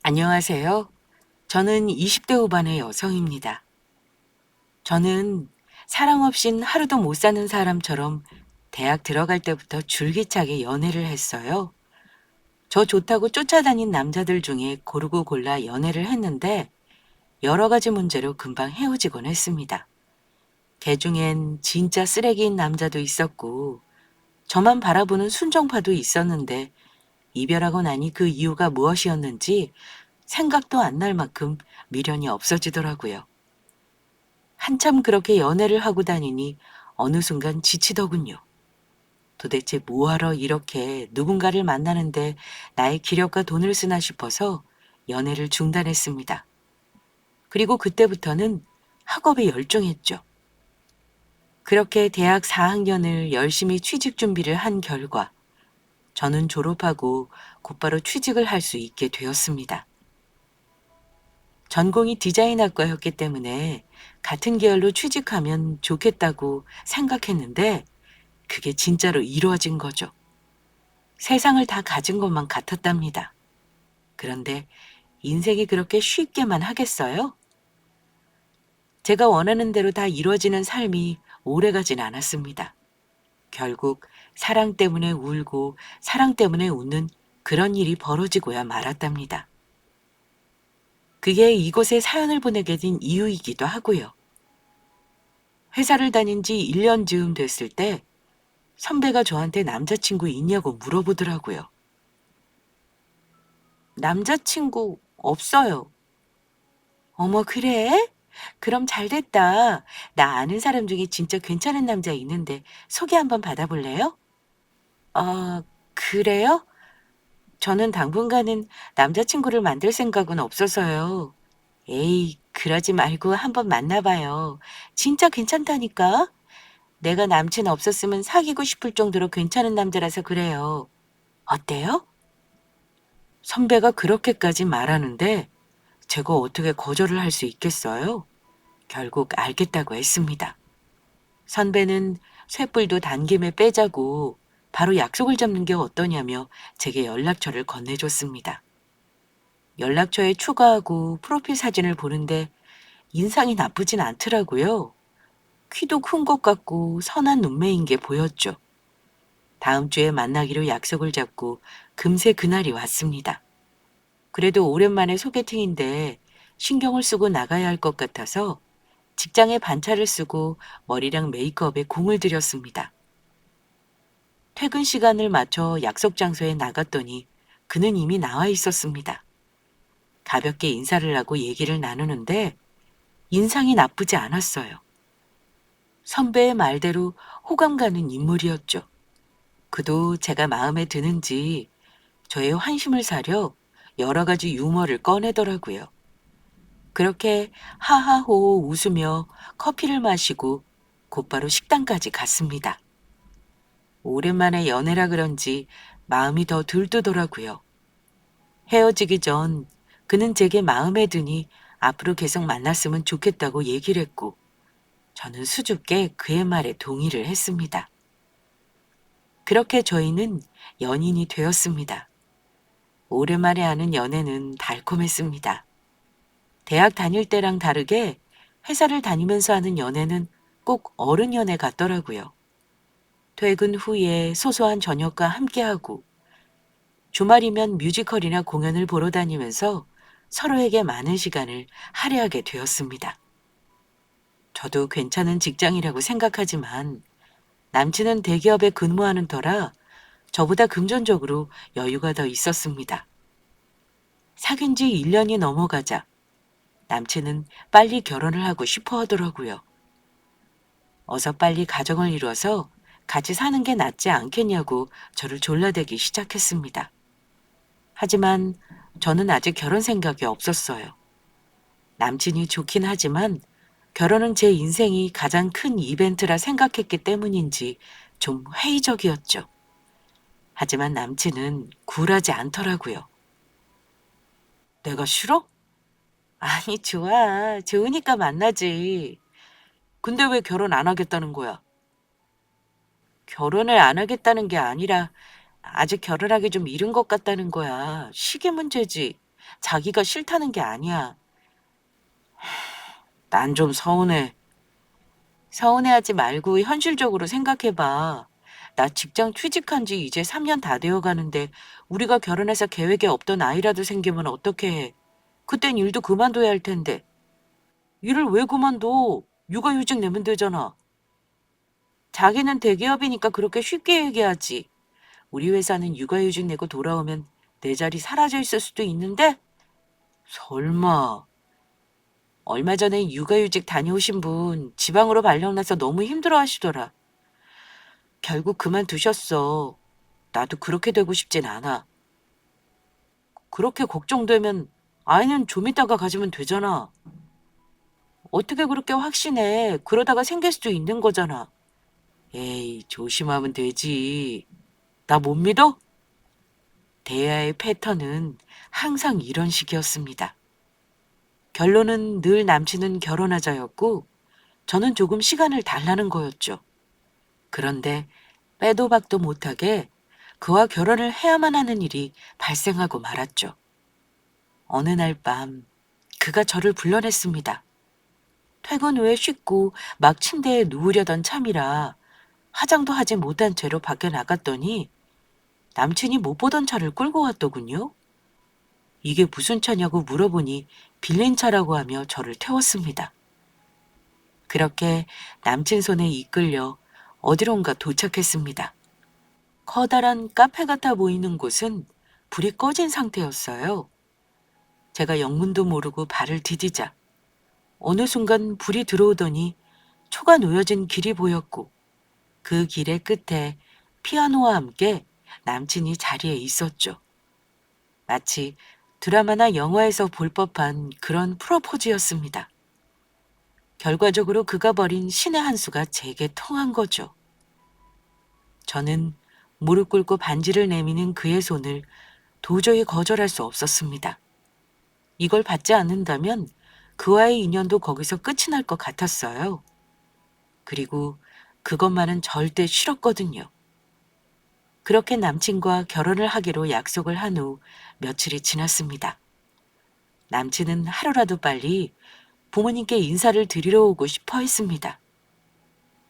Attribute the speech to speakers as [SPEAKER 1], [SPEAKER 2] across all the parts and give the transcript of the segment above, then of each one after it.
[SPEAKER 1] 안녕하세요. 저는 20대 후반의 여성입니다. 저는 사랑 없인 하루도 못 사는 사람처럼 대학 들어갈 때부터 줄기차게 연애를 했어요. 저 좋다고 쫓아다닌 남자들 중에 고르고 골라 연애를 했는데 여러 가지 문제로 금방 헤어지곤 했습니다. 개 중엔 진짜 쓰레기인 남자도 있었고 저만 바라보는 순정파도 있었는데 이별하고 나니 그 이유가 무엇이었는지 생각도 안 날 만큼 미련이 없어지더라고요. 한참 그렇게 연애를 하고 다니니 어느 순간 지치더군요. 도대체 뭐하러 이렇게 누군가를 만나는데 나의 기력과 돈을 쓰나 싶어서 연애를 중단했습니다. 그리고 그때부터는 학업에 열중했죠. 그렇게 대학 4학년을 열심히 취직 준비를 한 결과 저는 졸업하고 곧바로 취직을 할 수 있게 되었습니다. 전공이 디자인학과였기 때문에 같은 계열로 취직하면 좋겠다고 생각했는데 그게 진짜로 이루어진 거죠. 세상을 다 가진 것만 같았답니다. 그런데 인생이 그렇게 쉽게만 하겠어요? 제가 원하는 대로 다 이루어지는 삶이 오래가진 않았습니다. 결국 사랑 때문에 울고 사랑 때문에 웃는 그런 일이 벌어지고야 말았답니다. 그게 이곳에 사연을 보내게 된 이유이기도 하고요. 회사를 다닌 지 1년 즈음 됐을 때 선배가 저한테 남자친구 있냐고 물어보더라고요. 남자친구 없어요. 어머, 그래? 그럼 잘 됐다. 나 아는 사람 중에 진짜 괜찮은 남자 있는데 소개 한번 받아볼래요? 아, 그래요? 저는 당분간은 남자친구를 만들 생각은 없어서요. 에이, 그러지 말고 한번 만나봐요. 진짜 괜찮다니까? 내가 남친 없었으면 사귀고 싶을 정도로 괜찮은 남자라서 그래요. 어때요? 선배가 그렇게까지 말하는데 제가 어떻게 거절을 할 수 있겠어요? 결국 알겠다고 했습니다. 선배는 쇳불도 단김에 빼자고 바로 약속을 잡는 게 어떠냐며 제게 연락처를 건네줬습니다. 연락처에 추가하고 프로필 사진을 보는데 인상이 나쁘진 않더라고요. 키도 큰 것 같고 선한 눈매인 게 보였죠. 다음 주에 만나기로 약속을 잡고 금세 그날이 왔습니다. 그래도 오랜만에 소개팅인데 신경을 쓰고 나가야 할 것 같아서 직장에 반차를 쓰고 머리랑 메이크업에 공을 들였습니다. 퇴근 시간을 맞춰 약속 장소에 나갔더니 그는 이미 나와 있었습니다. 가볍게 인사를 하고 얘기를 나누는데 인상이 나쁘지 않았어요. 선배의 말대로 호감 가는 인물이었죠. 그도 제가 마음에 드는지 저의 환심을 사려 여러 가지 유머를 꺼내더라고요. 그렇게 하하호 웃으며 커피를 마시고 곧바로 식당까지 갔습니다. 오랜만에 연애라 그런지 마음이 더 들뜨더라고요. 헤어지기 전 그는 제게 마음에 드니 앞으로 계속 만났으면 좋겠다고 얘기를 했고 저는 수줍게 그의 말에 동의를 했습니다. 그렇게 저희는 연인이 되었습니다. 오랜만에 하는 연애는 달콤했습니다. 대학 다닐 때랑 다르게 회사를 다니면서 하는 연애는 꼭 어른 연애 같더라고요. 퇴근 후에 소소한 저녁과 함께하고 주말이면 뮤지컬이나 공연을 보러 다니면서 서로에게 많은 시간을 할애하게 되었습니다. 저도 괜찮은 직장이라고 생각하지만 남친은 대기업에 근무하는 터라 저보다 금전적으로 여유가 더 있었습니다. 사귄 지 1년이 넘어가자 남친은 빨리 결혼을 하고 싶어 하더라고요. 어서 빨리 가정을 이뤄서 같이 사는 게 낫지 않겠냐고 저를 졸라대기 시작했습니다. 하지만 저는 아직 결혼 생각이 없었어요. 남친이 좋긴 하지만 결혼은 제 인생이 가장 큰 이벤트라 생각했기 때문인지 좀 회의적이었죠. 하지만 남친은 굴하지 않더라고요. 내가 싫어? 아니, 좋아. 좋으니까 만나지. 근데 왜 결혼 안 하겠다는 거야? 결혼을 안 하겠다는 게 아니라 아직 결혼하기 좀 이른 것 같다는 거야. 시기 문제지. 자기가 싫다는 게 아니야. 난 좀 서운해. 서운해하지 말고 현실적으로 생각해봐. 나 직장 취직한 지 이제 3년 다 되어 가는데 우리가 결혼해서 계획에 없던 아이라도 생기면 어떻게 해? 그땐 일도 그만둬야 할 텐데. 일을 왜 그만둬? 육아휴직 내면 되잖아. 자기는 대기업이니까 그렇게 쉽게 얘기하지. 우리 회사는 육아휴직 내고 돌아오면 내 자리 사라져 있을 수도 있는데? 설마. 얼마 전에 육아휴직 다녀오신 분 지방으로 발령나서 너무 힘들어 하시더라. 결국 그만두셨어. 나도 그렇게 되고 싶진 않아. 그렇게 걱정되면 아이는 좀 이따가 가지면 되잖아. 어떻게 그렇게 확신해? 그러다가 생길 수도 있는 거잖아. 에이, 조심하면 되지. 나 못 믿어? 대화의 패턴은 항상 이런 식이었습니다. 결론은 늘 남친은 결혼하자였고 저는 조금 시간을 달라는 거였죠. 그런데 빼도 박도 못하게 그와 결혼을 해야만 하는 일이 발생하고 말았죠. 어느 날 밤 그가 저를 불러냈습니다. 퇴근 후에 씻고 막 침대에 누우려던 참이라 화장도 하지 못한 채로 밖에 나갔더니 남친이 못 보던 차를 끌고 왔더군요. 이게 무슨 차냐고 물어보니 빌린 차라고 하며 저를 태웠습니다. 그렇게 남친 손에 이끌려 어디론가 도착했습니다. 커다란 카페 같아 보이는 곳은 불이 꺼진 상태였어요. 제가 영문도 모르고 발을 디디자 어느 순간 불이 들어오더니 초가 놓여진 길이 보였고 그 길의 끝에 피아노와 함께 남친이 자리에 있었죠. 마치 드라마나 영화에서 볼 법한 그런 프로포즈였습니다. 결과적으로 그가 벌인 신의 한 수가 제게 통한 거죠. 저는 무릎 꿇고 반지를 내미는 그의 손을 도저히 거절할 수 없었습니다. 이걸 받지 않는다면 그와의 인연도 거기서 끝이 날 것 같았어요. 그리고 그것만은 절대 싫었거든요. 그렇게 남친과 결혼을 하기로 약속을 한 후 며칠이 지났습니다. 남친은 하루라도 빨리 부모님께 인사를 드리러 오고 싶어 했습니다.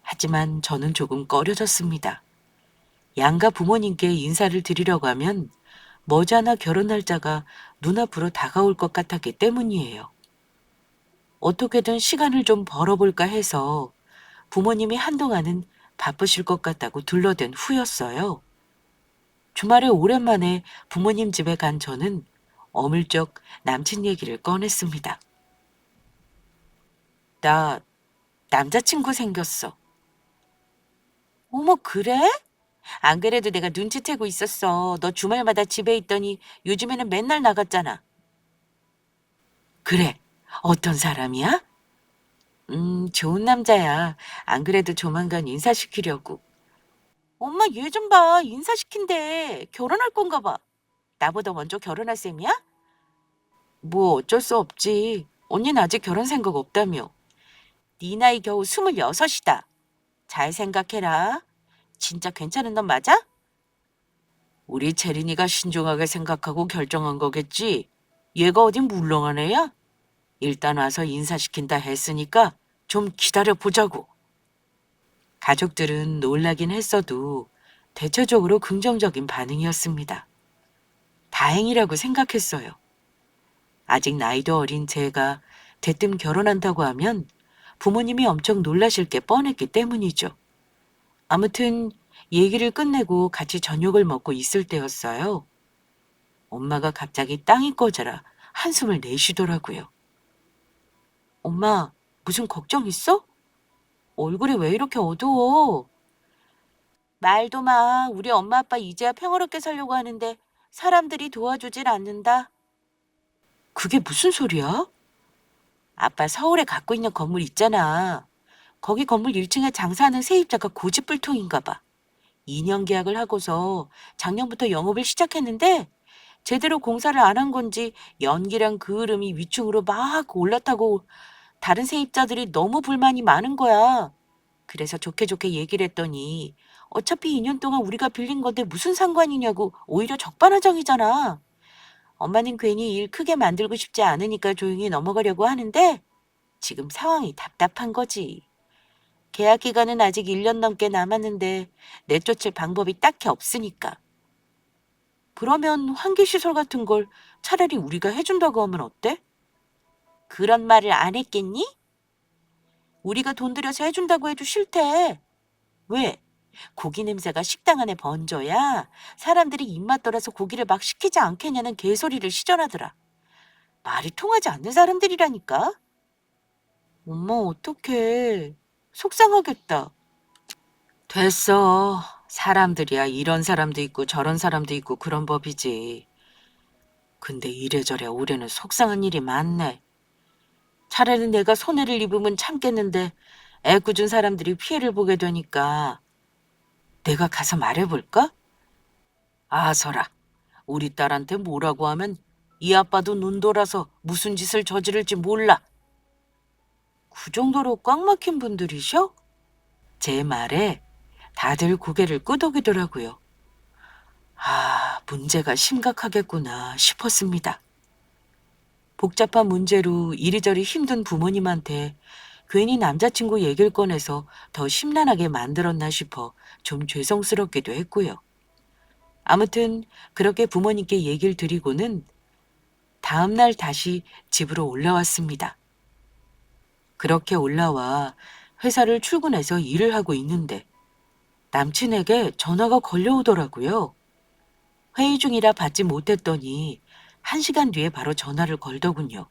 [SPEAKER 1] 하지만 저는 조금 꺼려졌습니다. 양가 부모님께 인사를 드리려고 하면 머지않아 결혼 날짜가 눈앞으로 다가올 것 같았기 때문이에요. 어떻게든 시간을 좀 벌어볼까 해서 부모님이 한동안은 바쁘실 것 같다고 둘러댄 후였어요. 주말에 오랜만에 부모님 집에 간 저는 어물쩍 남친 얘기를 꺼냈습니다. 나 남자친구 생겼어. 어머, 그래? 안 그래도 내가 눈치채고 있었어. 너 주말마다 집에 있더니 요즘에는 맨날 나갔잖아. 그래. 어떤 사람이야? 좋은 남자야. 안 그래도 조만간 인사시키려고. 엄마 얘 좀 봐. 인사시킨대. 결혼할 건가 봐. 나보다 먼저 결혼할 셈이야? 뭐 어쩔 수 없지. 언니는 아직 결혼 생각 없다며. 네 나이 겨우 26이다. 잘 생각해라. 진짜 괜찮은 놈 맞아? 우리 채린이가 신중하게 생각하고 결정한 거겠지. 얘가 어딘 물렁한 애야? 일단 와서 인사시킨다 했으니까 좀 기다려 보자고. 가족들은 놀라긴 했어도 대체적으로 긍정적인 반응이었습니다. 다행이라고 생각했어요. 아직 나이도 어린 제가 대뜸 결혼한다고 하면 부모님이 엄청 놀라실 게 뻔했기 때문이죠. 아무튼 얘기를 끝내고 같이 저녁을 먹고 있을 때였어요. 엄마가 갑자기 땅이 꺼져라 한숨을 내쉬더라고요. 엄마, 무슨 걱정 있어? 얼굴이 왜 이렇게 어두워? 말도 마. 우리 엄마 아빠 이제야 평화롭게 살려고 하는데 사람들이 도와주질 않는다. 그게 무슨 소리야? 아빠 서울에 갖고 있는 건물 있잖아. 거기 건물 1층에 장사하는 세입자가 고집불통인가 봐. 2년 계약을 하고서 작년부터 영업을 시작했는데 제대로 공사를 안 한 건지 연기랑 그을음이 위층으로 막 올라타고 다른 세입자들이 너무 불만이 많은 거야. 그래서 좋게 좋게 얘기를 했더니 어차피 2년 동안 우리가 빌린 건데 무슨 상관이냐고 오히려 적반하장이잖아. 엄마는 괜히 일 크게 만들고 싶지 않으니까 조용히 넘어가려고 하는데 지금 상황이 답답한 거지. 계약 기간은 아직 1년 넘게 남았는데 내쫓을 방법이 딱히 없으니까. 그러면 환기시설 같은 걸 차라리 우리가 해준다고 하면 어때? 그런 말을 안 했겠니? 우리가 돈 들여서 해준다고 해도 싫대. 왜? 고기 냄새가 식당 안에 번져야 사람들이 입맛 돌아서 고기를 막 시키지 않겠냐는 개소리를 시전하더라. 말이 통하지 않는 사람들이라니까. 엄마 어떡해. 속상하겠다. 됐어. 사람들이야 이런 사람도 있고 저런 사람도 있고 그런 법이지. 근데 이래저래 올해는 속상한 일이 많네. 차라리 내가 손해를 입으면 참겠는데 애꿎은 사람들이 피해를 보게 되니까 내가 가서 말해볼까? 아서라, 우리 딸한테 뭐라고 하면 이 아빠도 눈 돌아서 무슨 짓을 저지를지 몰라. 그 정도로 꽉 막힌 분들이셔? 제 말에 다들 고개를 끄덕이더라고요. 아, 문제가 심각하겠구나 싶었습니다. 복잡한 문제로 이리저리 힘든 부모님한테 괜히 남자친구 얘기를 꺼내서 더 심란하게 만들었나 싶어 좀 죄송스럽기도 했고요. 아무튼 그렇게 부모님께 얘기를 드리고는 다음날 다시 집으로 올라왔습니다. 그렇게 올라와 회사를 출근해서 일을 하고 있는데 남친에게 전화가 걸려오더라고요. 회의 중이라 받지 못했더니 1시간 뒤에 바로 전화를 걸더군요.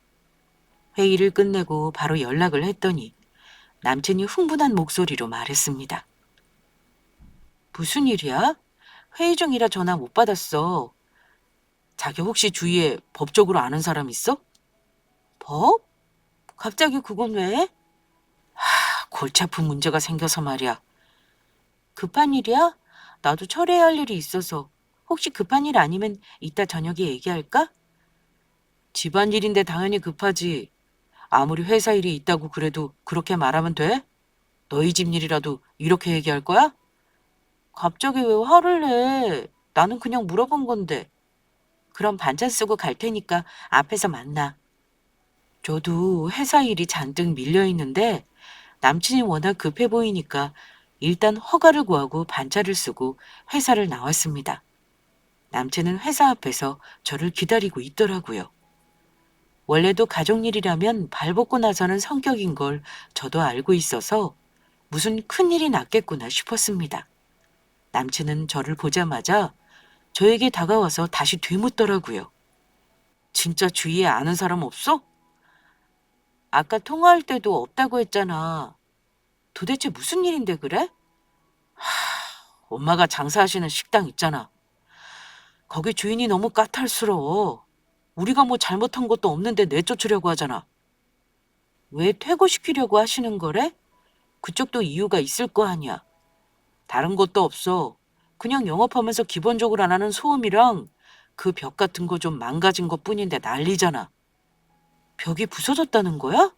[SPEAKER 1] 회의를 끝내고 바로 연락을 했더니 남친이 흥분한 목소리로 말했습니다. 무슨 일이야? 회의 중이라 전화 못 받았어. 자기 혹시 주위에 법적으로 아는 사람 있어? 법? 갑자기 그건 왜? 골치 아픈 문제가 생겨서 말이야. 급한 일이야? 나도 처리해야 할 일이 있어서. 혹시 급한 일 아니면 이따 저녁에 얘기할까? 집안일인데 당연히 급하지. 아무리 회사 일이 있다고 그래도 그렇게 말하면 돼? 너희 집 일이라도 이렇게 얘기할 거야? 갑자기 왜 화를 내? 나는 그냥 물어본 건데. 그럼 반찬 쓰고 갈 테니까 앞에서 만나. 저도 회사 일이 잔뜩 밀려 있는데 남친이 워낙 급해 보이니까 일단 허가를 구하고 반차를 쓰고 회사를 나왔습니다. 남친은 회사 앞에서 저를 기다리고 있더라고요. 원래도 가족 일이라면 발벗고 나서는 성격인 걸 저도 알고 있어서 무슨 큰일이 났겠구나 싶었습니다. 남친은 저를 보자마자 저에게 다가와서 다시 되묻더라고요. 진짜 주위에 아는 사람 없어? 아까 통화할 때도 없다고 했잖아. 도대체 무슨 일인데 그래? 엄마가 장사하시는 식당 있잖아. 거기 주인이 너무 까탈스러워. 우리가 뭐 잘못한 것도 없는데 내쫓으려고 하잖아. 왜 퇴고시키려고 하시는 거래? 그쪽도 이유가 있을 거 아니야. 다른 것도 없어. 그냥 영업하면서 기본적으로 안 하는 소음이랑 그 벽 같은 거 좀 망가진 것 뿐인데 난리잖아. 벽이 부서졌다는 거야?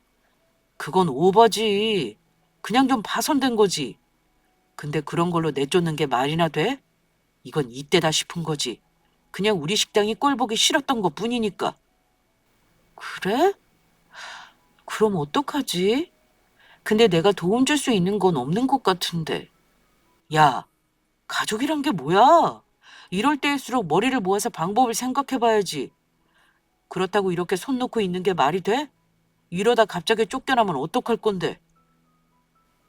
[SPEAKER 1] 그건 오버지. 그냥 좀 파손된 거지. 근데 그런 걸로 내쫓는 게 말이나 돼? 이건 이때다 싶은 거지. 그냥 우리 식당이 꼴 보기 싫었던 것 뿐이니까. 그래? 그럼 어떡하지? 근데 내가 도움 줄 수 있는 건 없는 것 같은데. 야, 가족이란 게 뭐야? 이럴 때일수록 머리를 모아서 방법을 생각해 봐야지. 그렇다고 이렇게 손 놓고 있는 게 말이 돼? 이러다 갑자기 쫓겨나면 어떡할 건데?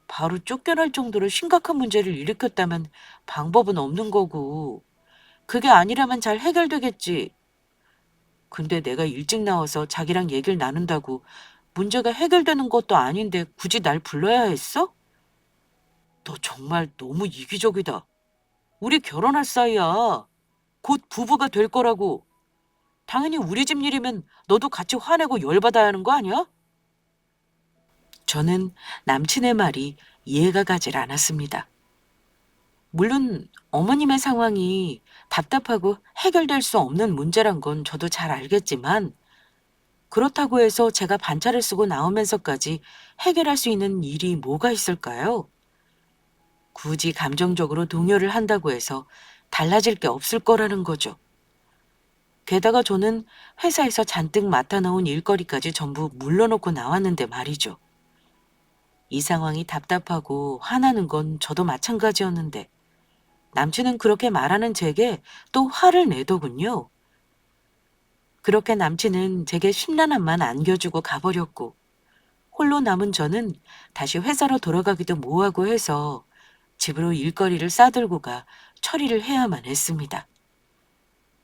[SPEAKER 1] 바로 쫓겨날 정도로 심각한 문제를 일으켰다면 방법은 없는 거고, 그게 아니라면 잘 해결되겠지. 근데 내가 일찍 나와서 자기랑 얘기를 나눈다고 문제가 해결되는 것도 아닌데 굳이 날 불러야 했어? 너 정말 너무 이기적이다. 우리 결혼할 사이야. 곧 부부가 될 거라고. 당연히 우리 집 일이면 너도 같이 화내고 열받아야 하는 거 아니야? 저는 남친의 말이 이해가 가질 않았습니다. 물론 어머님의 상황이 답답하고 해결될 수 없는 문제란 건 저도 잘 알겠지만 그렇다고 해서 제가 반차를 쓰고 나오면서까지 해결할 수 있는 일이 뭐가 있을까요? 굳이 감정적으로 동요를 한다고 해서 달라질 게 없을 거라는 거죠. 게다가 저는 회사에서 잔뜩 맡아놓은 일거리까지 전부 물러놓고 나왔는데 말이죠. 이 상황이 답답하고 화나는 건 저도 마찬가지였는데 남친은 그렇게 말하는 제게 또 화를 내더군요. 그렇게 남친은 제게 심란함만 안겨주고 가버렸고 홀로 남은 저는 다시 회사로 돌아가기도 뭐하고 해서 집으로 일거리를 싸들고 가 처리를 해야만 했습니다.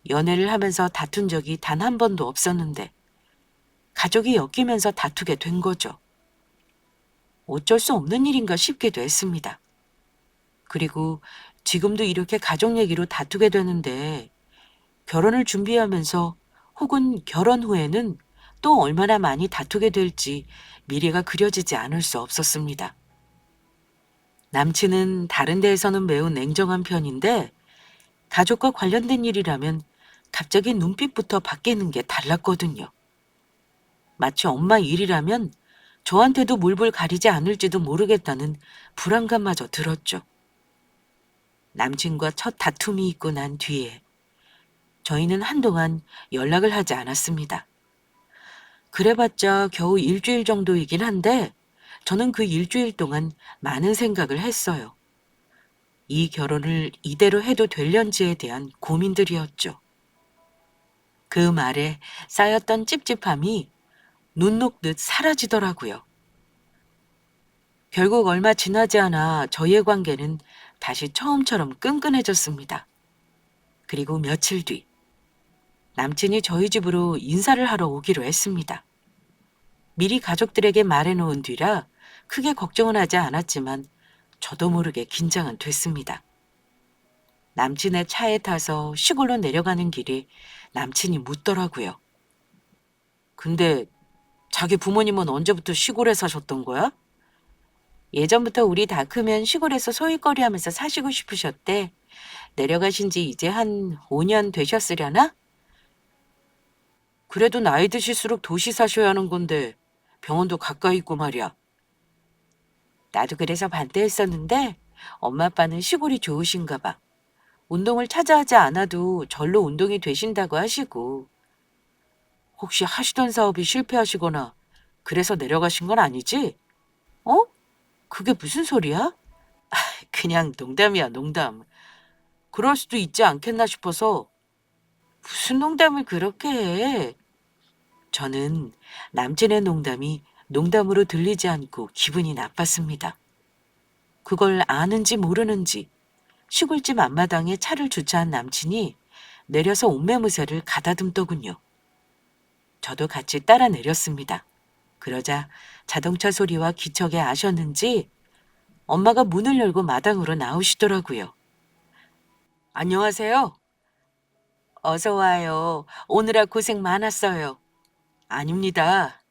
[SPEAKER 1] 연애를 하면서 다툰 적이 단 한 번도 없었는데 가족이 엮이면서 다투게 된 거죠. 어쩔 수 없는 일인가 싶기도 했습니다. 그리고 지금도 이렇게 가족 얘기로 다투게 되는데 결혼을 준비하면서 혹은 결혼 후에는 또 얼마나 많이 다투게 될지 미래가 그려지지 않을 수 없었습니다. 남친은 다른 데에서는 매우 냉정한 편인데 가족과 관련된 일이라면 갑자기 눈빛부터 바뀌는 게 달랐거든요. 마치 엄마 일이라면 저한테도 물불 가리지 않을지도 모르겠다는 불안감마저 들었죠. 남친과 첫 다툼이 있고 난 뒤에 저희는 한동안 연락을 하지 않았습니다. 그래봤자 겨우 일주일 정도이긴 한데 저는 그 일주일 동안 많은 생각을 했어요. 이 결혼을 이대로 해도 될련지에 대한 고민들이었죠. 그 말에 쌓였던 찝찝함이 눈 녹듯 사라지더라고요. 결국 얼마 지나지 않아 저희의 관계는 다시 처음처럼 끈끈해졌습니다. 그리고 며칠 뒤 남친이 저희 집으로 인사를 하러 오기로 했습니다. 미리 가족들에게 말해놓은 뒤라 크게 걱정은 하지 않았지만 저도 모르게 긴장은 됐습니다. 남친의 차에 타서 시골로 내려가는 길에 남친이 묻더라고요. 근데 자기 부모님은 언제부터 시골에 사셨던 거야? 예전부터 우리 다 크면 시골에서 소일거리 하면서 사시고 싶으셨대. 내려가신 지 이제 한 5년 되셨으려나? 그래도 나이 드실수록 도시 사셔야 하는 건데 병원도 가까이 있고 말이야. 나도 그래서 반대했었는데 엄마 아빠는 시골이 좋으신가 봐. 운동을 찾아 하지 않아도 절로 운동이 되신다고 하시고. 혹시 하시던 사업이 실패하시거나 그래서 내려가신 건 아니지? 어? 그게 무슨 소리야? 그냥 농담이야, 농담. 그럴 수도 있지 않겠나 싶어서. 무슨 농담을 그렇게 해? 저는 남친의 농담이 농담으로 들리지 않고 기분이 나빴습니다. 그걸 아는지 모르는지 시골집 앞마당에 차를 주차한 남친이 내려서 옷매무새를 가다듬더군요. 저도 같이 따라 내렸습니다. 그러자 자동차 소리와 기척에 아셨는지 엄마가 문을 열고 마당으로 나오시더라고요. 안녕하세요. 어서 와요. 오느라 고생 많았어요. 아닙니다.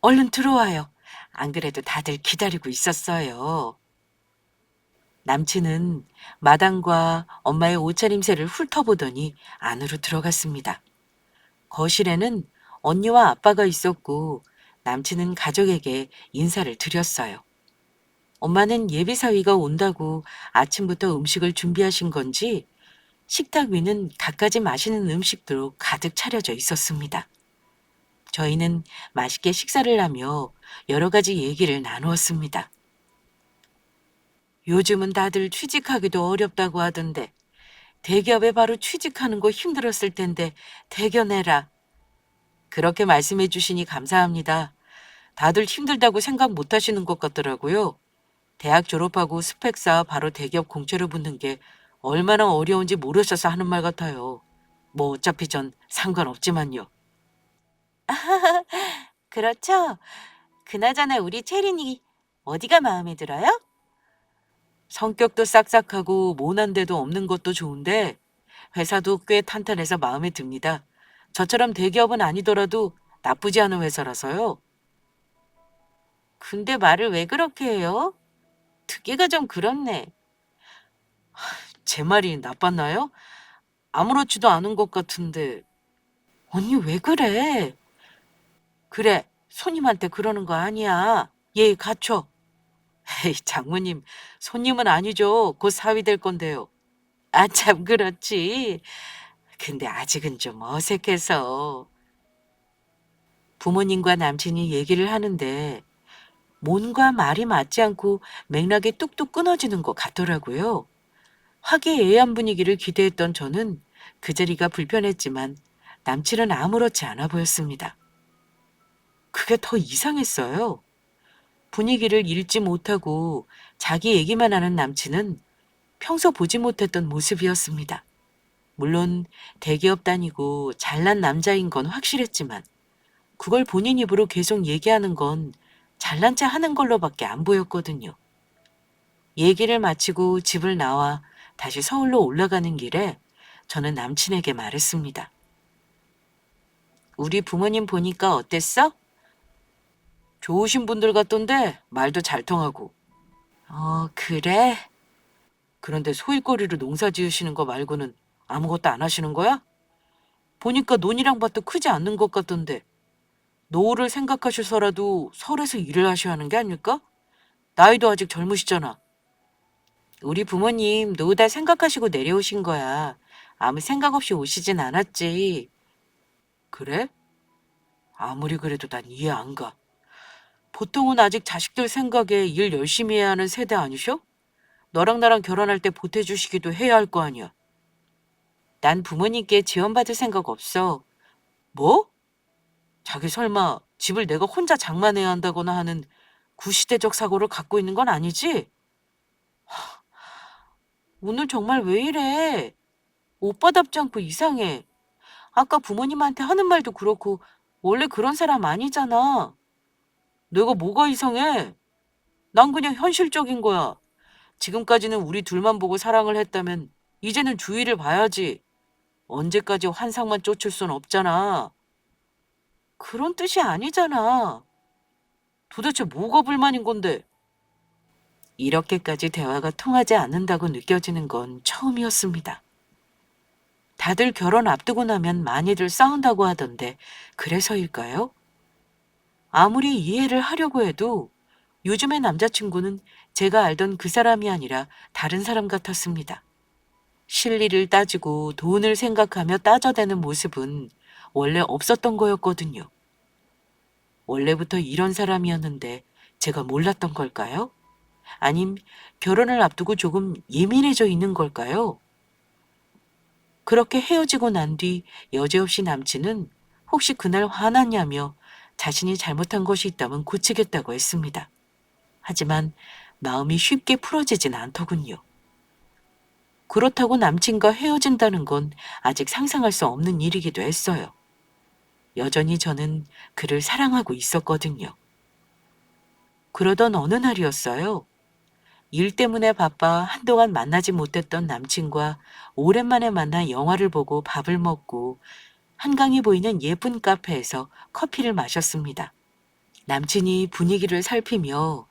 [SPEAKER 1] 얼른 들어와요. 안 그래도 다들 기다리고 있었어요. 남친은 마당과 엄마의 옷차림새를 훑어보더니 안으로 들어갔습니다. 거실에는 언니와 아빠가 있었고 남친은 가족에게 인사를 드렸어요. 엄마는 예비사위가 온다고 아침부터 음식을 준비하신 건지 식탁 위는 갖가지 맛있는 음식들로 가득 차려져 있었습니다. 저희는 맛있게 식사를 하며 여러 가지 얘기를 나누었습니다. 요즘은 다들 취직하기도 어렵다고 하던데 대기업에 바로 취직하는 거 힘들었을 텐데 대견해라. 그렇게 말씀해 주시니 감사합니다. 다들 힘들다고 생각 못 하시는 것 같더라고요. 대학 졸업하고 스펙 쌓아 바로 대기업 공채로 붙는 게 얼마나 어려운지 모르셔서 하는 말 같아요. 뭐 어차피 전 상관없지만요. 그렇죠? 그나저나 우리 채린이 어디가 마음에 들어요? 성격도 싹싹하고 모난 데도 없는 것도 좋은데 회사도 꽤 탄탄해서 마음에 듭니다. 저처럼 대기업은 아니더라도 나쁘지 않은 회사라서요. 근데 말을 왜 그렇게 해요? 듣기가 좀 그렇네. 제 말이 나빴나요? 아무렇지도 않은 것 같은데. 언니 왜 그래? 그래, 손님한테 그러는 거 아니야. 예의 갖춰. 에이, 장모님, 손님은 아니죠. 곧 사위 될 건데요. 아, 참 그렇지. 근데 아직은 좀 어색해서. 부모님과 남친이 얘기를 하는데 뭔가 말이 맞지 않고 맥락이 뚝뚝 끊어지는 것 같더라고요. 화기애애한 분위기를 기대했던 저는 그 자리가 불편했지만 남친은 아무렇지 않아 보였습니다. 그게 더 이상했어요. 분위기를 읽지 못하고 자기 얘기만 하는 남친은 평소 보지 못했던 모습이었습니다. 물론 대기업 다니고 잘난 남자인 건 확실했지만 그걸 본인 입으로 계속 얘기하는 건 잘난 체 하는 걸로밖에 안 보였거든요. 얘기를 마치고 집을 나와 다시 서울로 올라가는 길에 저는 남친에게 말했습니다. 우리 부모님 보니까 어땠어? 좋으신 분들 같던데 말도 잘 통하고. 그래? 그런데 소일거리로 농사 지으시는 거 말고는 아무것도 안 하시는 거야? 보니까 논이랑 밭도 크지 않는 것 같던데 노후를 생각하셔서라도 서울에서 일을 하셔야 하는 게 아닐까? 나이도 아직 젊으시잖아. 우리 부모님 노후 다 생각하시고 내려오신 거야. 아무 생각 없이 오시진 않았지. 그래? 아무리 그래도 난 이해 안 가. 보통은 아직 자식들 생각에 일 열심히 해야 하는 세대 아니셔? 너랑 나랑 결혼할 때 보태주시기도 해야 할 거 아니야. 난 부모님께 지원받을 생각 없어. 뭐? 자기 설마 집을 내가 혼자 장만해야 한다거나 하는 구시대적 사고를 갖고 있는 건 아니지? 오늘 정말 왜 이래? 오빠답지 않고 이상해. 아까 부모님한테 하는 말도 그렇고 원래 그런 사람 아니잖아. 내가 뭐가 이상해? 난 그냥 현실적인 거야. 지금까지는 우리 둘만 보고 사랑을 했다면 이제는 주위를 봐야지. 언제까지 환상만 쫓을 순 없잖아. 그런 뜻이 아니잖아. 도대체 뭐가 불만인 건데? 이렇게까지 대화가 통하지 않는다고 느껴지는 건 처음이었습니다. 다들 결혼 앞두고 나면 많이들 싸운다고 하던데 그래서일까요? 아무리 이해를 하려고 해도 요즘의 남자친구는 제가 알던 그 사람이 아니라 다른 사람 같았습니다. 실리를 따지고 돈을 생각하며 따져대는 모습은 원래 없었던 거였거든요. 원래부터 이런 사람이었는데 제가 몰랐던 걸까요? 아님 결혼을 앞두고 조금 예민해져 있는 걸까요? 그렇게 헤어지고 난 뒤 여지없이 남친은 혹시 그날 화났냐며 자신이 잘못한 것이 있다면 고치겠다고 했습니다. 하지만 마음이 쉽게 풀어지진 않더군요. 그렇다고 남친과 헤어진다는 건 아직 상상할 수 없는 일이기도 했어요. 여전히 저는 그를 사랑하고 있었거든요. 그러던 어느 날이었어요. 일 때문에 바빠 한동안 만나지 못했던 남친과 오랜만에 만나 영화를 보고 밥을 먹고 한강이 보이는 예쁜 카페에서 커피를 마셨습니다. 남친이 분위기를 살피며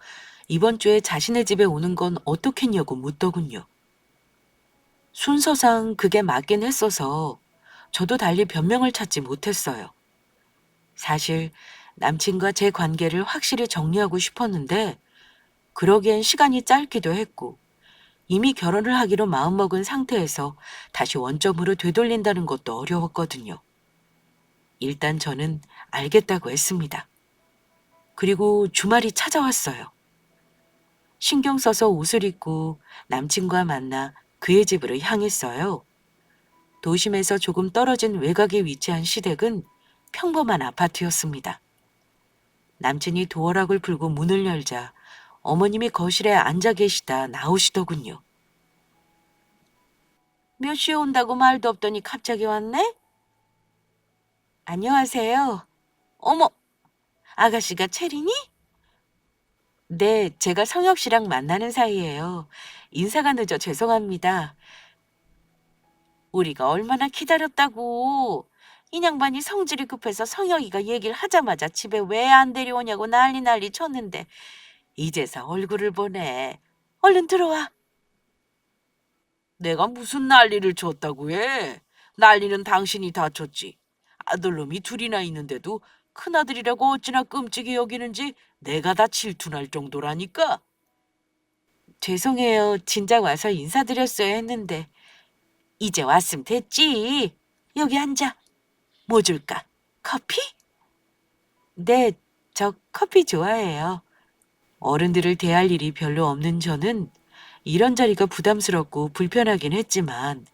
[SPEAKER 1] 이번 주에 자신의 집에 오는 건 어떻겠냐고 묻더군요. 순서상 그게 맞긴 했어서 저도 달리 변명을 찾지 못했어요. 사실 남친과 제 관계를 확실히 정리하고 싶었는데 그러기엔 시간이 짧기도 했고 이미 결혼을 하기로 마음먹은 상태에서 다시 원점으로 되돌린다는 것도 어려웠거든요. 일단 저는 알겠다고 했습니다. 그리고 주말이 찾아왔어요. 신경 써서 옷을 입고 남친과 만나 그의 집으로 향했어요. 도심에서 조금 떨어진 외곽에 위치한 시댁은 평범한 아파트였습니다. 남친이 도어락을 풀고 문을 열자 어머님이 거실에 앉아 계시다 나오시더군요. 몇 시에 온다고 말도 없더니 갑자기 왔네? 안녕하세요. 어머, 아가씨가 채린이? 네, 제가 성혁 씨랑 만나는 사이예요. 인사가 늦어 죄송합니다. 우리가 얼마나 기다렸다고. 이 양반이 성질이 급해서 성혁이가 얘기를 하자마자 집에 왜 안 데려오냐고 난리 쳤는데 이제서 얼굴을 보네. 얼른 들어와. 내가 무슨 난리를 쳤다고 해? 난리는 당신이 다 쳤지. 아들놈이 둘이나 있는데도 큰아들이라고 어찌나 끔찍이 여기는지 내가 다 질투날 정도라니까. 죄송해요. 진작 와서 인사드렸어야 했는데. 이제 왔으면 됐지. 여기 앉아. 뭐 줄까? 커피? 네, 저 커피 좋아해요. 어른들을 대할 일이 별로 없는 저는 이런 자리가 부담스럽고 불편하긴 했지만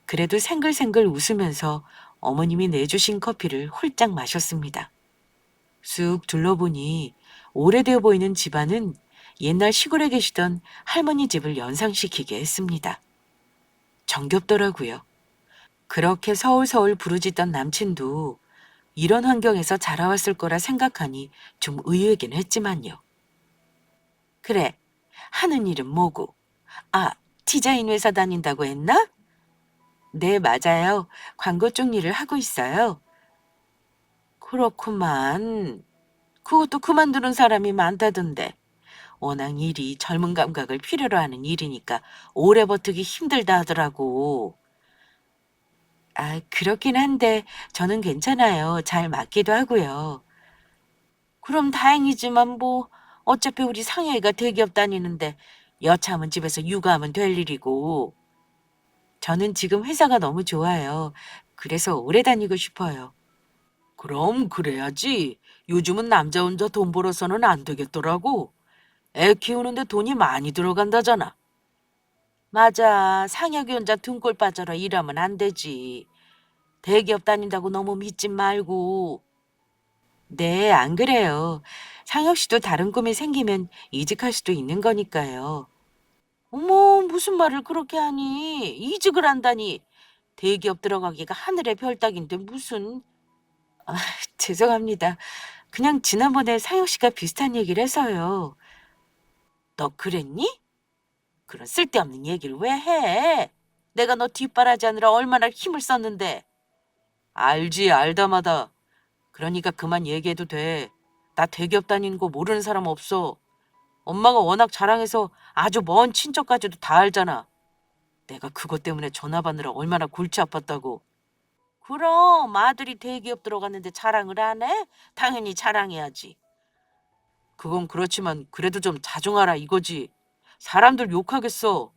[SPEAKER 1] 그래도 생글생글 웃으면서 어머님이 내주신 커피를 홀짝 마셨습니다. 쑥 둘러보니 오래되어 보이는 집안은 옛날 시골에 계시던 할머니 집을 연상시키게 했습니다. 정겹더라고요. 그렇게 서울서울 부르짖던 남친도 이런 환경에서 자라왔을 거라 생각하니 좀 의외긴 했지만요. 그래, 하는 일은 뭐고? 아, 디자인 회사 다닌다고 했나? 네, 맞아요. 광고 쪽 일을 하고 있어요. 그렇구만. 그것도 그만두는 사람이 많다던데. 워낙 일이 젊은 감각을 필요로 하는 일이니까 오래 버티기 힘들다 하더라고. 아, 그렇긴 한데 저는 괜찮아요. 잘 맞기도 하고요. 그럼 다행이지만 뭐 어차피 우리 상혁이가 대기업 다니는데 여차하면 집에서 육아하면 될 일이고 저는 지금 회사가 너무 좋아요. 그래서 오래 다니고 싶어요. 그럼 그래야지. 요즘은 남자 혼자 돈 벌어서는 안 되겠더라고. 애 키우는데 돈이 많이 들어간다잖아. 맞아. 상혁이 혼자 등골 빠져라 일하면 안 되지. 대기업 다닌다고 너무 믿지 말고. 네, 안 그래요. 상혁 씨도 다른 꿈이 생기면 이직할 수도 있는 거니까요. 어머, 무슨 말을 그렇게 하니? 이직을 한다니. 대기업 들어가기가 하늘의 별 따기인데 무슨. 아, 죄송합니다. 그냥 지난번에 상혁 씨가 비슷한 얘기를 해서요. 너 그랬니? 그런 쓸데없는 얘기를 왜 해? 내가 너 뒷바라지하느라 얼마나 힘을 썼는데. 알지, 알다마다. 그러니까 그만 얘기해도 돼. 나 대기업 다니는 거 모르는 사람 없어. 엄마가 워낙 자랑해서 아주 먼 친척까지도 다 알잖아. 내가 그것 때문에 전화 받느라 얼마나 골치 아팠다고. 그럼 아들이 대기업 들어갔는데 자랑을 안 해? 당연히 자랑해야지. 그건 그렇지만 그래도 좀 자중하라 이거지. 사람들 욕하겠어.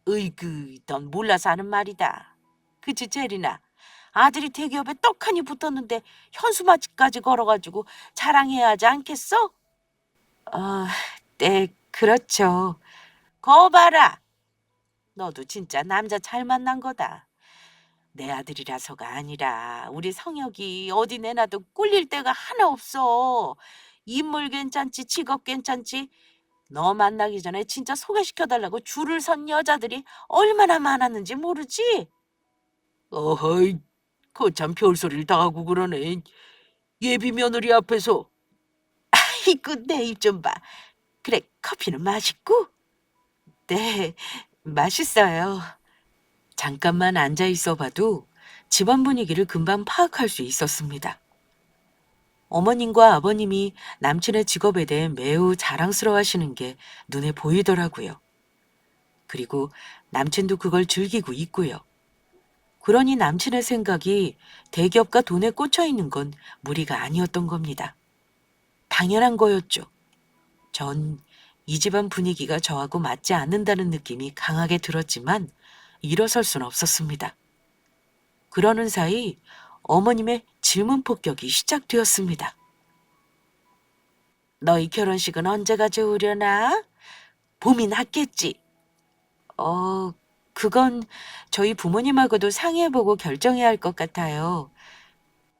[SPEAKER 1] 으이그, 넌 몰라서 하는 말이다. 그치, 제리나? 아들이 대기업에 떡하니 붙었는데 현수막까지 걸어가지고 자랑해야 하지 않겠어? 아, 네, 그렇죠. 거 봐라. 너도 진짜 남자 잘 만난 거다. 내 아들이라서가 아니라 우리 성혁이 어디 내놔도 꿀릴 데가 하나 없어. 인물 괜찮지, 직업 괜찮지. 너 만나기 전에 진짜 소개시켜달라고 줄을 선 여자들이 얼마나 많았는지 모르지? 어허이, 거참 별소리를 다 하고 그러네. 예비 며느리 앞에서. 아이고, 내 입 좀 봐. 그래, 커피는 맛있고? 네, 맛있어요. 잠깐만 앉아 있어 봐도 집안 분위기를 금방 파악할 수 있었습니다. 어머님과 아버님이 남친의 직업에 대해 매우 자랑스러워 하시는 게 눈에 보이더라고요. 그리고 남친도 그걸 즐기고 있고요. 그러니 남친의 생각이 대기업과 돈에 꽂혀 있는 건 무리가 아니었던 겁니다. 당연한 거였죠. 전 이 집안 분위기가 저하고 맞지 않는다는 느낌이 강하게 들었지만 일어설 순 없었습니다. 그러는 사이 어머님의 질문 폭격이 시작되었습니다. 너희 결혼식은 언제가 좋으려나? 봄이 낫겠지? 어, 그건 저희 부모님하고도 상의해보고 결정해야 할 것 같아요.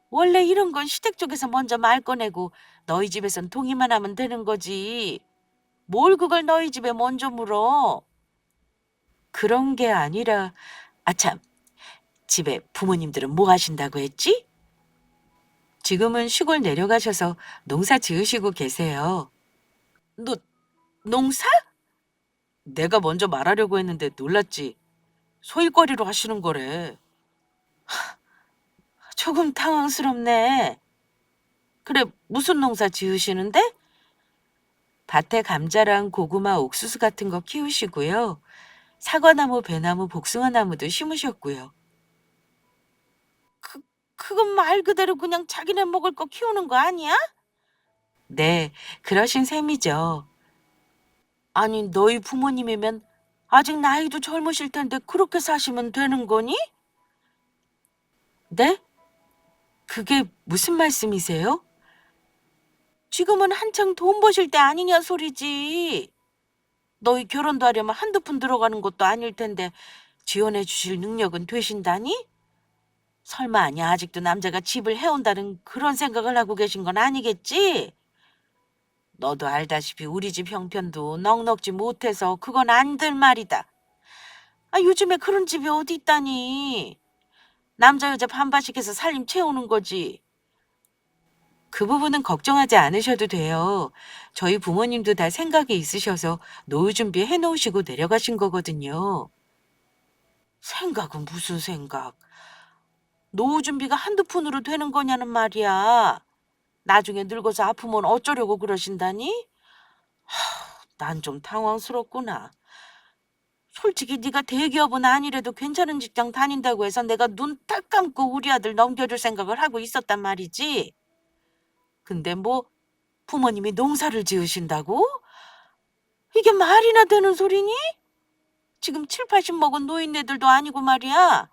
[SPEAKER 1] 원래 이런 건 시댁 쪽에서 먼저 말 꺼내고 너희 집에선 동의만 하면 되는 거지. 뭘 그걸 너희 집에 먼저 물어? 그런 게 아니라, 아참, 집에 부모님들은 뭐 하신다고 했지? 지금은 시골 내려가셔서 농사 지으시고 계세요. 너 농사? 내가 먼저 말하려고 했는데 놀랐지. 소일거리로 하시는 거래. 조금 당황스럽네. 그래, 무슨 농사 지으시는데? 밭에 감자랑 고구마, 옥수수 같은 거 키우시고요. 사과나무, 배나무, 복숭아나무도 심으셨고요. 그, 그건 말 그대로 그냥 자기네 먹을 거 키우는 거 아니야? 네, 그러신 셈이죠. 아니, 너희 부모님이면 아직 나이도 젊으실 텐데 그렇게 사시면 되는 거니? 네? 그게 무슨 말씀이세요? 지금은 한창 돈 버실 때 아니냐 소리지. 너희 결혼도 하려면 한두 푼 들어가는 것도 아닐 텐데 지원해 주실 능력은 되신다니? 설마 아니야 아직도 남자가 집을 해온다는 그런 생각을 하고 계신 건 아니겠지? 너도 알다시피 우리 집 형편도 넉넉지 못해서 그건 안 될 말이다. 아, 요즘에 그런 집이 어디 있다니. 남자 여자 반반씩 해서 살림 채우는 거지. 그 부분은 걱정하지 않으셔도 돼요. 저희 부모님도 다 생각이 있으셔서 노후 준비 해놓으시고 내려가신 거거든요. 생각은 무슨 생각? 노후 준비가 한두 푼으로 되는 거냐는 말이야. 나중에 늙어서 아프면 어쩌려고 그러신다니? 난 좀 당황스럽구나. 솔직히 네가 대기업은 아니래도 괜찮은 직장 다닌다고 해서 내가 눈 딱 감고 우리 아들 넘겨줄 생각을 하고 있었단 말이지. 근데 뭐 부모님이 농사를 지으신다고? 이게 말이나 되는 소리니? 지금 7, 80 먹은 노인네들도 아니고 말이야.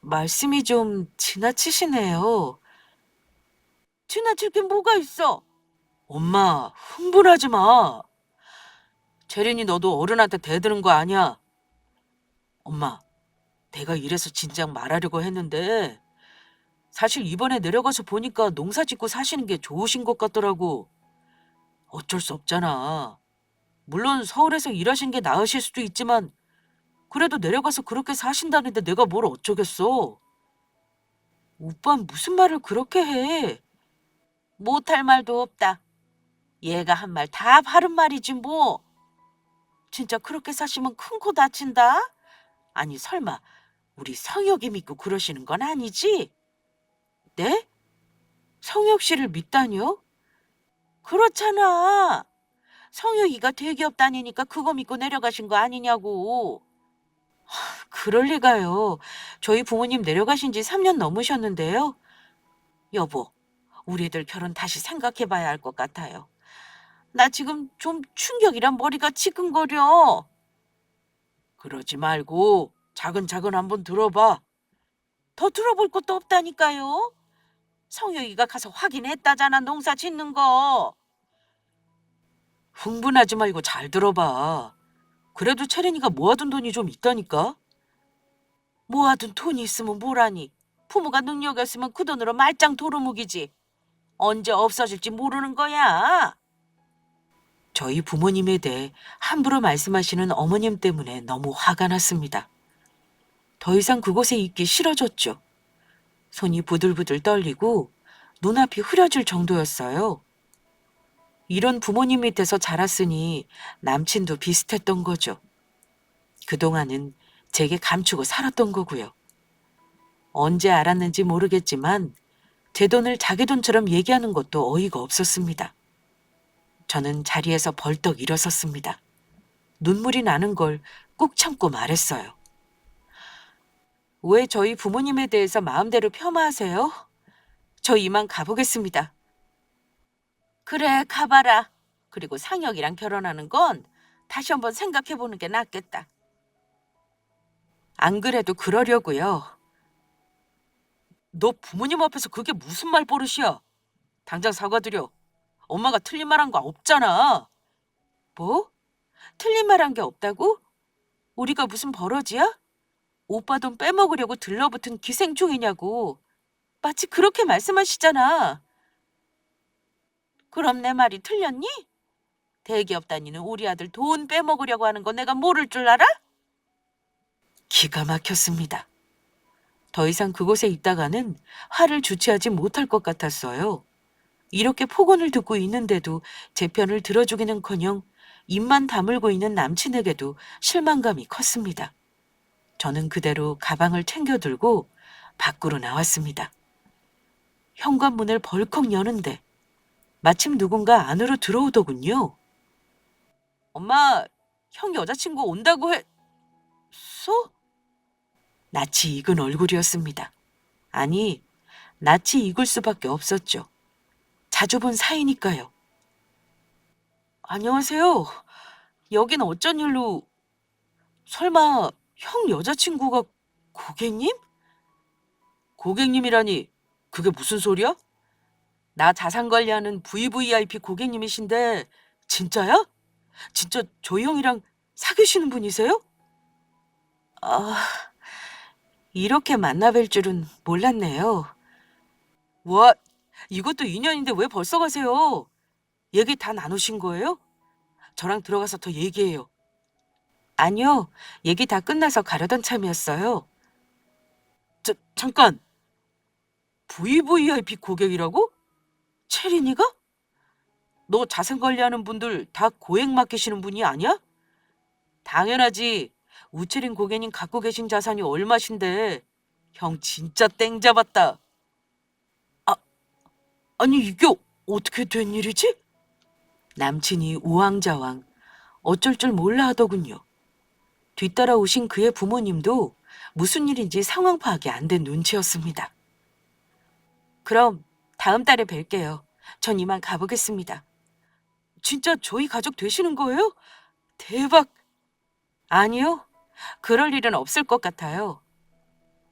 [SPEAKER 1] 말씀이 좀 지나치시네요. 지나칠 게 뭐가 있어? 엄마, 흥분하지 마. 재린이 너도 어른한테 대드는 거 아니야. 엄마, 내가 이래서 진작 말하려고 했는데 사실 이번에 내려가서 보니까 농사 짓고 사시는 게 좋으신 것 같더라고. 어쩔 수 없잖아. 물론 서울에서 일하시는 게 나으실 수도 있지만 그래도 내려가서 그렇게 사신다는데 내가 뭘 어쩌겠어. 오빤 무슨 말을 그렇게 해. 못할 말도 없다. 얘가 한 말 다 바른 말이지 뭐. 진짜 그렇게 사시면 큰 코 다친다? 아니 설마 우리 성혁이 믿고 그러시는 건 아니지? 네? 성혁 씨를 믿다니요? 그렇잖아. 성혁이가 대기업 다니니까 그거 믿고 내려가신 거 아니냐고. 그럴 리가요. 저희 부모님 내려가신 지 3년 넘으셨는데요. 여보, 우리들 결혼 다시 생각해 봐야 할 것 같아요. 나 지금 좀 충격이란 머리가 지끈거려. 그러지 말고 차근차근 한번 들어봐. 더 들어볼 것도 없다니까요. 성혁이가 가서 확인했다잖아, 농사 짓는 거. 흥분하지 말고 잘 들어봐. 그래도 채린이가 모아둔 돈이 좀 있다니까? 모아둔 돈이 있으면 뭐라니. 부모가 능력이 없으면 그 돈으로 말짱 도루묵이지. 언제 없어질지 모르는 거야. 저희 부모님에 대해 함부로 말씀하시는 어머님 때문에 너무 화가 났습니다. 더 이상 그곳에 있기 싫어졌죠. 손이 부들부들 떨리고 눈앞이 흐려질 정도였어요. 이런 부모님 밑에서 자랐으니 남친도 비슷했던 거죠. 그동안은 제게 감추고 살았던 거고요. 언제 알았는지 모르겠지만 제 돈을 자기 돈처럼 얘기하는 것도 어이가 없었습니다. 저는 자리에서 벌떡 일어섰습니다. 눈물이 나는 걸 꾹 참고 말했어요. 왜 저희 부모님에 대해서 마음대로 폄하하세요? 저 이만 가보겠습니다. 그래, 가봐라. 그리고 상혁이랑 결혼하는 건 다시 한번 생각해보는 게 낫겠다. 안 그래도 그러려고요. 너 부모님 앞에서 그게 무슨 말버릇이야? 당장 사과드려. 엄마가 틀린 말 한 거 없잖아. 뭐? 틀린 말 한 게 없다고? 우리가 무슨 버러지야? 오빠 돈 빼먹으려고 들러붙은 기생충이냐고. 마치 그렇게 말씀하시잖아. 그럼 내 말이 틀렸니? 대기업 다니는 우리 아들 돈 빼먹으려고 하는 거 내가 모를 줄 알아? 기가 막혔습니다. 더 이상 그곳에 있다가는 화를 주체하지 못할 것 같았어요. 이렇게 폭언을 듣고 있는데도 제 편을 들어주기는커녕 입만 다물고 있는 남친에게도 실망감이 컸습니다. 저는 그대로 가방을 챙겨 들고 밖으로 나왔습니다. 현관문을 벌컥 여는데 마침 누군가 안으로 들어오더군요. 엄마, 형 여자친구 온다고 했어? 낯이 익은 얼굴이었습니다. 아니, 낯이 익을 수밖에 없었죠. 자주 본 사이니까요. 안녕하세요. 여긴 어쩐 일로... 설마 형 여자친구가 고객님? 고객님이라니, 그게 무슨 소리야? 나 자산 관리하는 VVIP 고객님이신데, 진짜야? 진짜 저희 형이랑 사귀시는 분이세요? 아, 이렇게 만나뵐 줄은 몰랐네요. 와, 이것도 인연인데 왜 벌써 가세요? 얘기 다 나누신 거예요? 저랑 들어가서 더 얘기해요. 아니요, 얘기 다 끝나서 가려던 참이었어요. 잠깐, VVIP 고객이라고? 채린이가? 너 자산 관리하는 분들 다 고액 맡기시는 분이 아니야? 당연하지. 우채린 고객님 갖고 계신 자산이 얼마신데. 형 진짜 땡 잡았다. 아, 아니 이게 어떻게 된 일이지? 남친이 우왕좌왕 어쩔 줄 몰라 하더군요. 뒤따라 오신 그의 부모님도 무슨 일인지 상황 파악이 안 된 눈치였습니다. 그럼 다음 달에 뵐게요. 전 이만 가보겠습니다. 진짜 저희 가족 되시는 거예요? 대박. 아니요. 그럴 일은 없을 것 같아요.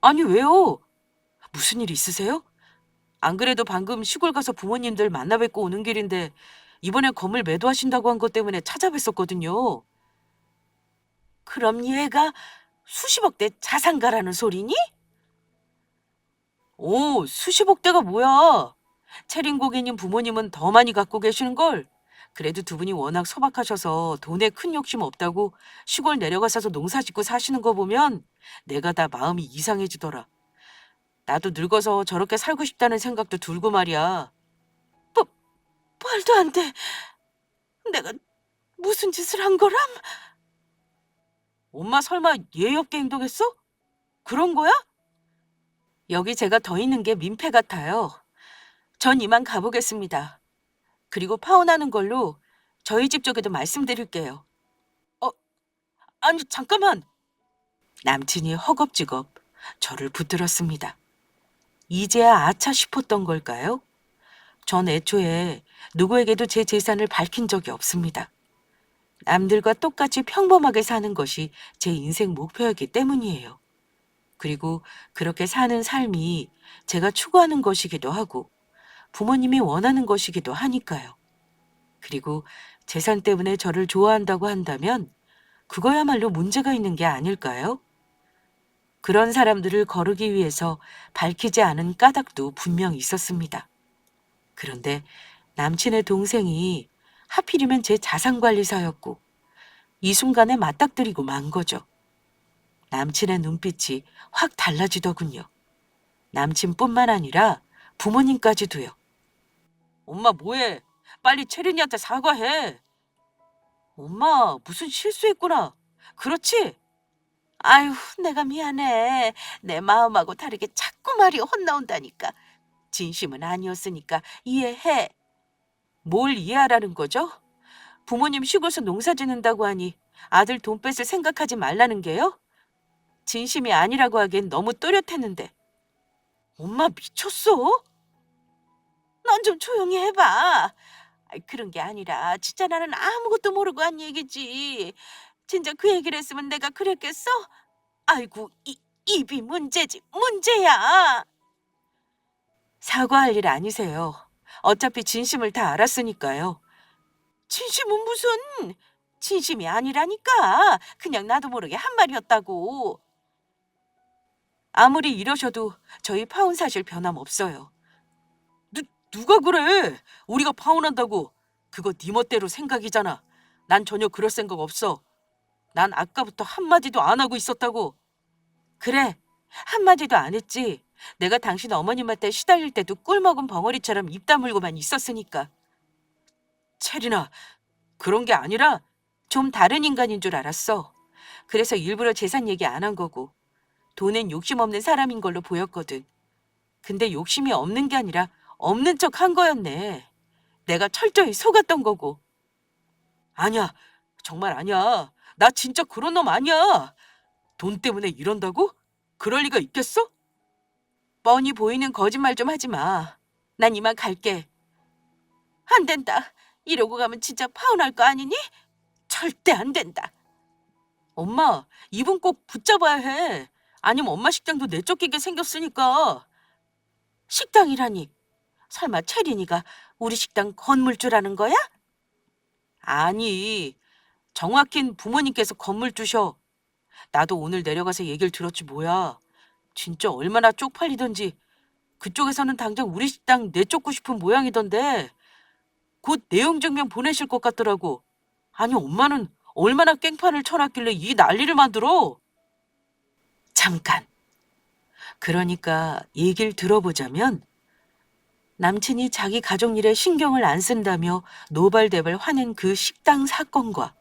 [SPEAKER 1] 아니, 왜요? 무슨 일 있으세요? 안 그래도 방금 시골 가서 부모님들 만나 뵙고 오는 길인데 이번에 건물 매도하신다고 한 것 때문에 찾아뵀었거든요. 그럼 얘가 수십억대 자산가라는 소리니? 오, 수십억대가 뭐야? 채린 고객님 부모님은 더 많이 갖고 계시는 걸. 그래도 두 분이 워낙 소박하셔서 돈에 큰 욕심 없다고 시골 내려가셔서 농사 짓고 사시는 거 보면 내가 다 마음이 이상해지더라. 나도 늙어서 저렇게 살고 싶다는 생각도 들고 말이야. 뭐, 말도 안 돼. 내가 무슨 짓을 한 거람? 엄마 설마 예의 없게 행동했어? 그런 거야? 여기 제가 더 있는 게 민폐 같아요. 전 이만 가보겠습니다. 그리고 파혼하는 걸로 저희 집 쪽에도 말씀드릴게요. 어, 아니 잠깐만. 남친이 허겁지겁 저를 붙들었습니다. 이제야 아차 싶었던 걸까요? 전 애초에 누구에게도 제 재산을 밝힌 적이 없습니다. 남들과 똑같이 평범하게 사는 것이 제 인생 목표였기 때문이에요. 그리고 그렇게 사는 삶이 제가 추구하는 것이기도 하고 부모님이 원하는 것이기도 하니까요. 그리고 재산 때문에 저를 좋아한다고 한다면 그거야말로 문제가 있는 게 아닐까요? 그런 사람들을 거르기 위해서 밝히지 않은 까닭도 분명 있었습니다. 그런데 남친의 동생이 하필이면 제 자산관리사였고 이 순간에 맞닥뜨리고 만 거죠. 남친의 눈빛이 확 달라지더군요. 남친뿐만 아니라 부모님까지도요. 엄마 뭐해? 빨리 채린이한테 사과해. 엄마 무슨 실수했구나. 그렇지? 아유, 내가 미안해. 내 마음하고 다르게 자꾸 말이 헛나온다니까. 진심은 아니었으니까 이해해. 뭘 이해하라는 거죠? 부모님 시골에서 농사 짓는다고 하니 아들 돈 뺏을 생각하지 말라는 게요? 진심이 아니라고 하기엔 너무 또렷했는데. 엄마 미쳤어? 넌 좀 조용히 해봐. 아이, 그런 게 아니라 진짜 나는 아무것도 모르고 한 얘기지. 진짜 그 얘기를 했으면 내가 그랬겠어? 아이고, 입이 문제지, 문제야. 사과할 일 아니세요. 어차피 진심을 다 알았으니까요. 진심은 무슨? 진심이 아니라니까. 그냥 나도 모르게 한 말이었다고. 아무리 이러셔도 저희 파혼 사실 변함없어요. 누가 그래? 우리가 파혼한다고. 그거 네 멋대로 생각이잖아. 난 전혀 그럴 생각 없어. 난 아까부터 한마디도 안 하고 있었다고. 그래, 한마디도 안 했지. 내가 당신 어머님한테 시달릴 때도 꿀먹은 벙어리처럼 입 다물고만 있었으니까. 체리나, 그런 게 아니라 좀 다른 인간인 줄 알았어. 그래서 일부러 재산 얘기 안 한 거고. 돈엔 욕심 없는 사람인 걸로 보였거든. 근데 욕심이 없는 게 아니라 없는 척 한 거였네. 내가 철저히 속았던 거고. 아니야, 정말 아니야. 나 진짜 그런 놈 아니야. 돈 때문에 이런다고? 그럴 리가 있겠어? 뻔히 보이는 거짓말 좀 하지 마. 난 이만 갈게. 안 된다. 이러고 가면 진짜 파혼할 거 아니니? 절대 안 된다. 엄마, 이분 꼭 붙잡아야 해. 아니면 엄마 식장도 내쫓기게 생겼으니까. 식당이라니. 설마 채린이가 우리 식당 건물주라는 거야? 아니, 정확히는 부모님께서 건물주셔. 나도 오늘 내려가서 얘기를 들었지 뭐야. 진짜 얼마나 쪽팔리던지. 그쪽에서는 당장 우리 식당 내쫓고 싶은 모양이던데 곧 내용 증명 보내실 것 같더라고. 아니 엄마는 얼마나 깽판을 쳐놨길래 이 난리를 만들어? 잠깐. 그러니까 얘기를 들어보자면 남친이 자기 가족 일에 신경을 안 쓴다며 노발대발 화낸 그 식당 사건과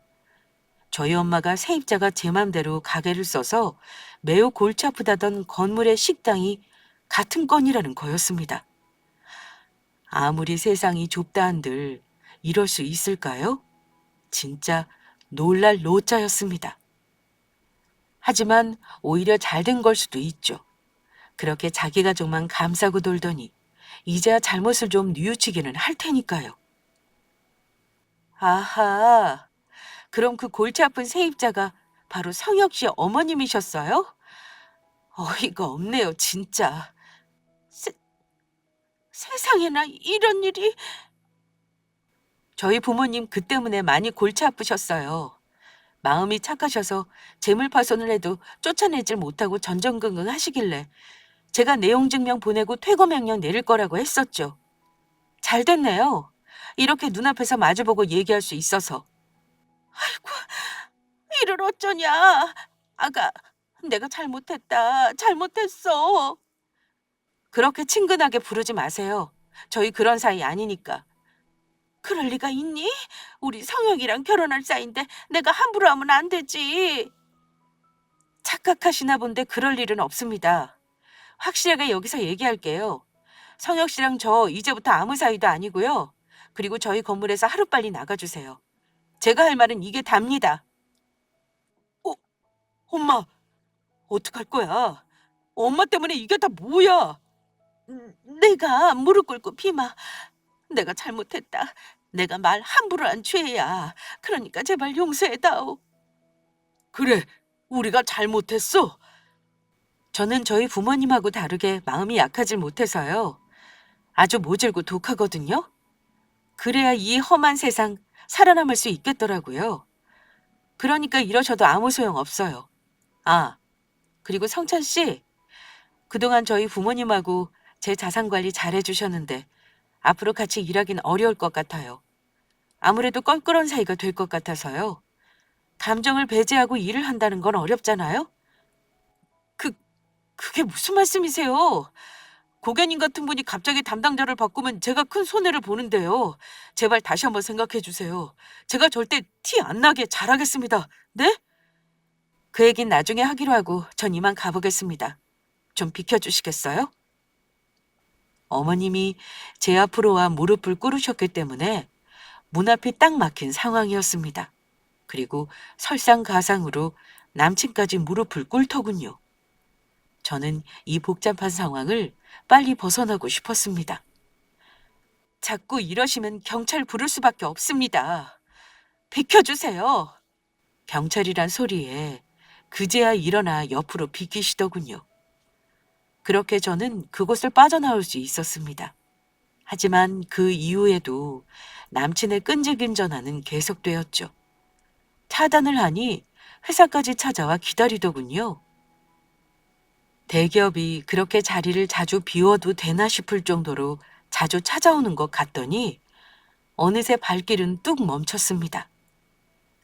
[SPEAKER 1] 저희 엄마가 세입자가 제 맘대로 가게를 써서 매우 골치 아프다던 건물의 식당이 같은 건이라는 거였습니다. 아무리 세상이 좁다 한들 이럴 수 있을까요? 진짜 놀랄 노자였습니다. 하지만 오히려 잘 된 걸 수도 있죠. 그렇게 자기 가족만 감싸고 돌더니 이제야 잘못을 좀 뉘우치기는 할 테니까요. 아하, 그럼 그 골치 아픈 세입자가 바로 성혁 씨 어머님이셨어요? 어이가 없네요, 진짜. 세, 세상에나 이런 일이. 저희 부모님 그 때문에 많이 골치 아프셨어요. 마음이 착하셔서 재물 파손을 해도 쫓아내질 못하고 전전긍긍 하시길래 제가 내용 증명 보내고 퇴거 명령 내릴 거라고 했었죠. 잘 됐네요. 이렇게 눈앞에서 마주보고 얘기할 수 있어서. 아이고, 이를 어쩌냐. 아가, 내가 잘못했다. 잘못했어. 그렇게 친근하게 부르지 마세요. 저희 그런 사이 아니니까. 그럴 리가 있니? 우리 성혁이랑 결혼할 사이인데 내가 함부로 하면 안 되지. 착각하시나 본데 그럴 일은 없습니다. 확실하게 여기서 얘기할게요. 성혁 씨랑 저 이제부터 아무 사이도 아니고요. 그리고 저희 건물에서 하루빨리 나가주세요. 제가 할 말은 이게 답니다. 어, 엄마, 어떡할 거야? 엄마 때문에 이게 다 뭐야? 내가 무릎 꿇고 피마. 내가 잘못했다. 내가 말 함부로 한 죄야. 그러니까 제발 용서해다오. 그래, 우리가 잘못했어. 저는 저희 부모님하고 다르게 마음이 약하질 못해서요. 아주 모질고 독하거든요. 그래야 이 험한 세상 살아남을 수 있겠더라고요. 그러니까 이러셔도 아무 소용 없어요. 아, 그리고 성찬 씨, 그동안 저희 부모님하고 제 자산 관리 잘 해주셨는데 앞으로 같이 일하긴 어려울 것 같아요. 아무래도 껄끄러운 사이가 될 것 같아서요. 감정을 배제하고 일을 한다는 건 어렵잖아요? 그, 그게 무슨 말씀이세요? 고객님 같은 분이 갑자기 담당자를 바꾸면 제가 큰 손해를 보는데요. 제발 다시 한번 생각해 주세요. 제가 절대 티 안 나게 잘하겠습니다. 네? 그 얘긴 나중에 하기로 하고 전 이만 가보겠습니다. 좀 비켜주시겠어요? 어머님이 제 앞으로 와 무릎을 꿇으셨기 때문에 문 앞이 딱 막힌 상황이었습니다. 그리고 설상가상으로 남친까지 무릎을 꿇더군요. 저는 이 복잡한 상황을 빨리 벗어나고 싶었습니다. 자꾸 이러시면 경찰 부를 수밖에 없습니다. 비켜주세요. 경찰이란 소리에 그제야 일어나 옆으로 비키시더군요. 그렇게 저는 그곳을 빠져나올 수 있었습니다. 하지만 그 이후에도 남친의 끈질긴 전화는 계속되었죠. 차단을 하니 회사까지 찾아와 기다리더군요. 대기업이 그렇게 자리를 자주 비워도 되나 싶을 정도로 자주 찾아오는 것 같더니 어느새 발길은 뚝 멈췄습니다.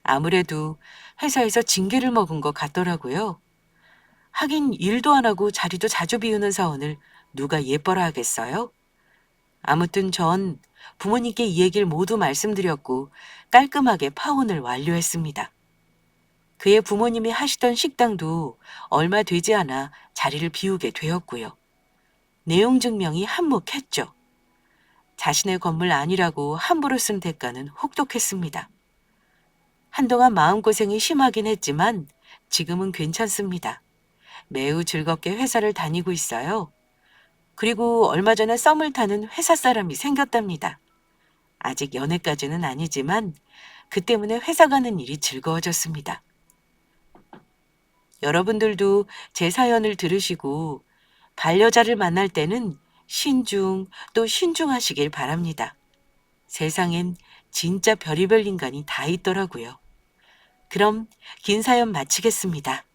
[SPEAKER 1] 아무래도 회사에서 징계를 먹은 것 같더라고요. 하긴 일도 안 하고 자리도 자주 비우는 사원을 누가 예뻐라 하겠어요? 아무튼 전 부모님께 이 얘기를 모두 말씀드렸고 깔끔하게 파혼을 완료했습니다. 그의 부모님이 하시던 식당도 얼마 되지 않아 자리를 비우게 되었고요. 내용 증명이 한몫했죠. 자신의 건물 아니라고 함부로 쓴 대가는 혹독했습니다. 한동안 마음고생이 심하긴 했지만 지금은 괜찮습니다. 매우 즐겁게 회사를 다니고 있어요. 그리고 얼마 전에 썸을 타는 회사 사람이 생겼답니다. 아직 연애까지는 아니지만 그 때문에 회사 가는 일이 즐거워졌습니다. 여러분들도 제 사연을 들으시고 반려자를 만날 때는 신중 또 신중하시길 바랍니다. 세상엔 진짜 별의별 인간이 다 있더라고요. 그럼 긴 사연 마치겠습니다.